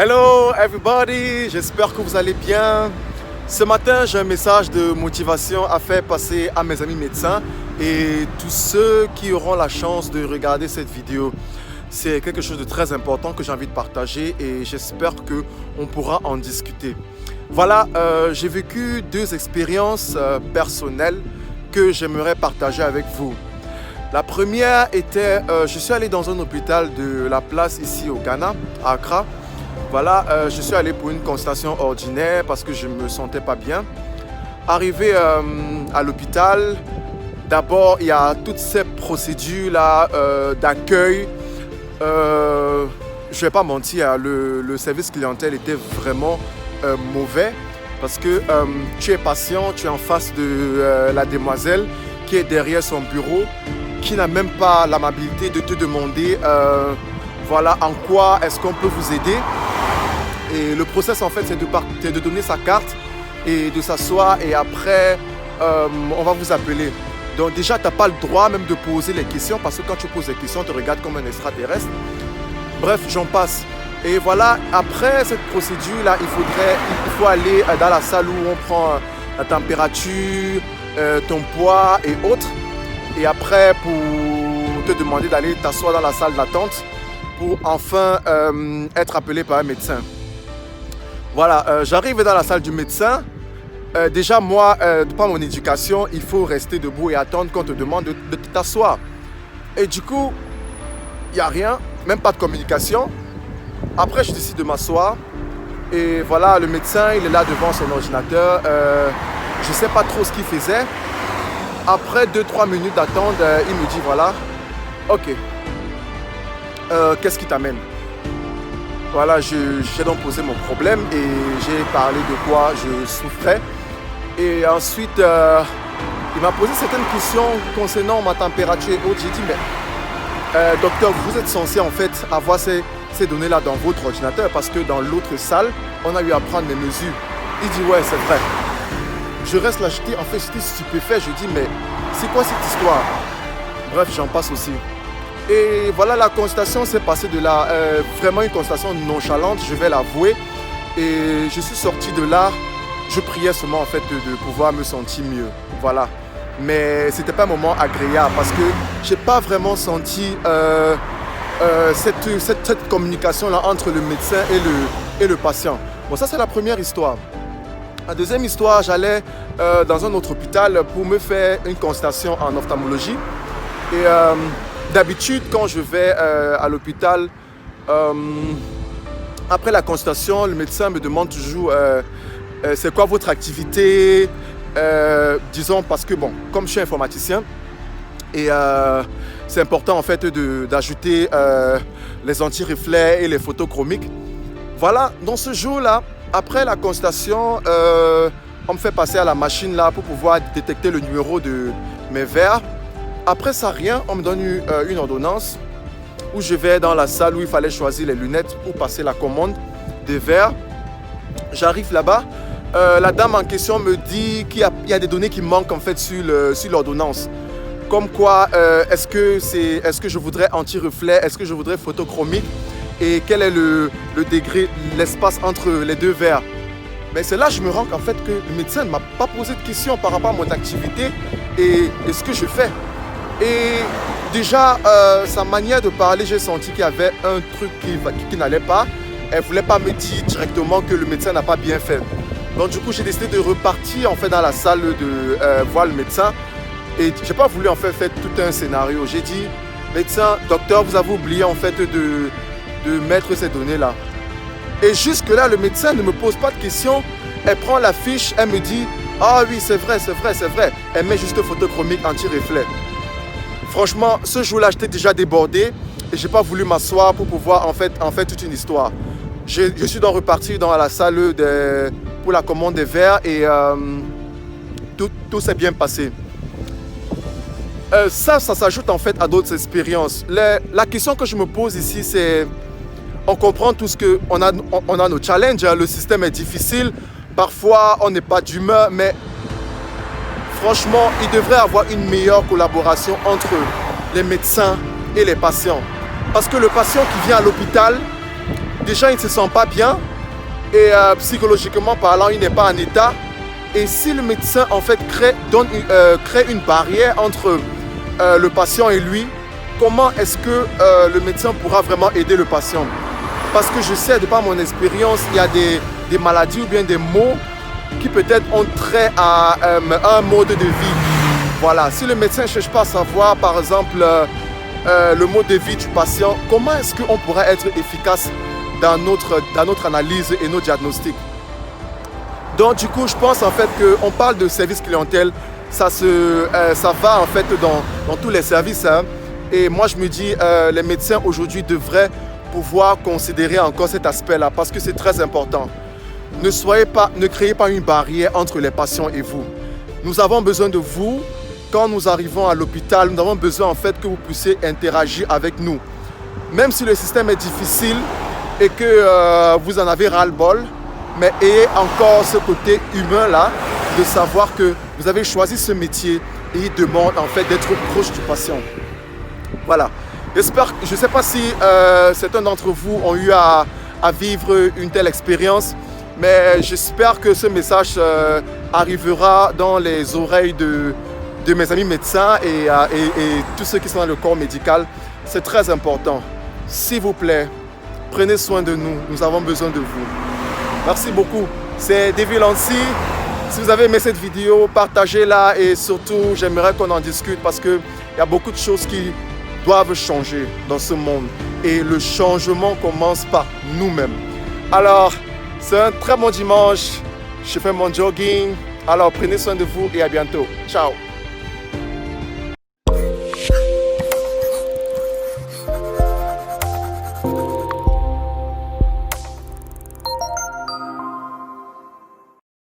Hello everybody, j'espère que vous allez bien. Ce matin, j'ai un message de motivation à faire passer à mes amis médecins et tous ceux qui auront la chance de regarder cette vidéo. C'est quelque chose de très important que j'ai envie de partager et j'espère qu'on pourra en discuter. Voilà, j'ai vécu deux expériences personnelles que j'aimerais partager avec vous. La première était, je suis allé dans un hôpital de la place ici au Ghana, à Accra. Voilà, je suis allé pour une consultation ordinaire parce que je ne me sentais pas bien. Arrivé à l'hôpital, d'abord il y a toutes ces procédures-là d'accueil. Je ne vais pas mentir, le service clientèle était vraiment mauvais parce que tu es patient, tu es en face de la demoiselle qui est derrière son bureau, qui n'a même pas l'amabilité de te demander voilà en quoi est-ce qu'on peut vous aider. Et le process en fait c'est de donner sa carte et de s'asseoir et après on va vous appeler. Donc déjà tu n'as pas le droit même de poser les questions parce que quand tu poses les questions on te regarde comme un extraterrestre. Bref, j'en passe. Et voilà, après cette procédure là, il faut aller dans la salle où on prend la température, ton poids et autres. Et après pour te demander d'aller t'asseoir dans la salle d'attente pour enfin être appelé par un médecin. Voilà, j'arrive dans la salle du médecin. Déjà, moi, par mon éducation, il faut rester debout et attendre qu'on te demande de t'asseoir. Et du coup, il n'y a rien, même pas de communication. Après, je décide de m'asseoir. Et voilà, le médecin, il est là devant son ordinateur. Je ne sais pas trop ce qu'il faisait. Après 2-3 minutes d'attente, il me dit, voilà, ok, qu'est-ce qui t'amène ? Voilà, j'ai donc posé mon problème et j'ai parlé de quoi je souffrais. Et ensuite, il m'a posé certaines questions concernant ma température et autres. J'ai dit, mais docteur, vous êtes censé en fait avoir ces données-là dans votre ordinateur parce que dans l'autre salle, on a eu à prendre mes mesures. Il dit, ouais, c'est vrai. Je reste là, j'étais stupéfait. Je dis, mais c'est quoi cette histoire? Bref, j'en passe aussi. Et voilà, la consultation s'est passée de là, vraiment une consultation nonchalante, je vais l'avouer. Et je suis sorti de là, je priais seulement en fait de pouvoir me sentir mieux. Voilà. Mais c'était pas un moment agréable parce que j'ai pas vraiment senti cette communication-là entre le médecin et le patient. Bon, ça c'est la première histoire. La deuxième histoire, j'allais dans un autre hôpital pour me faire une consultation en ophtalmologie. Et d'habitude, quand je vais à l'hôpital, après la consultation, le médecin me demande toujours c'est quoi votre activité, disons parce que bon, comme je suis informaticien, et c'est important en fait d'ajouter les anti-reflets et les photos chromiques. Voilà, dans ce jour-là, après la consultation, on me fait passer à la machine là pour pouvoir détecter le numéro de mes verres. Après ça, rien, on me donne une ordonnance où je vais dans la salle où il fallait choisir les lunettes pour passer la commande des verres. J'arrive là-bas, la dame en question me dit qu'il y a des données qui manquent en fait sur l'ordonnance. Comme quoi, est-ce que je voudrais anti-reflet, est-ce que je voudrais photochromique et quel est le degré, l'espace entre les deux verres. Mais c'est là que je me rends qu'en fait que le médecin ne m'a pas posé de questions par rapport à mon activité et ce que je fais. Et déjà, sa manière de parler, j'ai senti qu'il y avait un truc qui n'allait pas. Elle ne voulait pas me dire directement que le médecin n'a pas bien fait. Donc du coup, j'ai décidé de repartir en fait dans la salle de voir le médecin. Et je n'ai pas voulu en fait faire tout un scénario. J'ai dit, médecin, docteur, vous avez oublié en fait de mettre ces données-là. Et jusque là, le médecin ne me pose pas de questions. Elle prend la fiche, elle me dit, ah oui, c'est vrai. Elle met juste photochromique anti-reflet. Franchement, ce jour-là, j'étais déjà débordé et je n'ai pas voulu m'asseoir pour pouvoir en fait toute une histoire. Je suis donc reparti dans la salle pour la commande des verres et tout s'est bien passé. Ça s'ajoute en fait à d'autres expériences. La question que je me pose ici, c'est on comprend tous qu'on a nos challenges, hein, le système est difficile, parfois on n'est pas d'humeur, mais franchement, il devrait y avoir une meilleure collaboration entre les médecins et les patients. Parce que le patient qui vient à l'hôpital, déjà il ne se sent pas bien et psychologiquement parlant, il n'est pas en état. Et si le médecin en fait crée une barrière entre le patient et lui, comment est-ce que le médecin pourra vraiment aider le patient? Parce que je sais, de par mon expérience, il y a des maladies ou bien des maux qui peut-être ont trait à un mode de vie. Voilà, si le médecin ne cherche pas à savoir, par exemple, le mode de vie du patient, comment est-ce qu'on pourrait être efficace dans notre analyse et nos diagnostics? Donc du coup, je pense en fait qu'on parle de service clientèle, ça va en fait dans tous les services. Hein. Et moi, je me dis, les médecins aujourd'hui devraient pouvoir considérer encore cet aspect-là parce que c'est très important. Ne créez pas une barrière entre les patients et vous. Nous avons besoin de vous. Quand nous arrivons à l'hôpital, nous avons besoin en fait que vous puissiez interagir avec nous. Même si le système est difficile et que vous en avez ras-le-bol, mais ayez encore ce côté humain-là de savoir que vous avez choisi ce métier et il demande en fait d'être proche du patient. Voilà. Je ne sais pas si certains d'entre vous ont eu à vivre une telle expérience, mais j'espère que ce message arrivera dans les oreilles de mes amis médecins et tous ceux qui sont dans le corps médical. C'est très important. S'il vous plaît, prenez soin de nous. Nous avons besoin de vous. Merci beaucoup. C'est David Lancy. Si vous avez aimé cette vidéo, partagez-la et surtout, j'aimerais qu'on en discute parce qu'il y a beaucoup de choses qui doivent changer dans ce monde. Et le changement commence par nous-mêmes. Alors, c'est un très bon dimanche. Je fais mon jogging. Alors, prenez soin de vous et à bientôt. Ciao.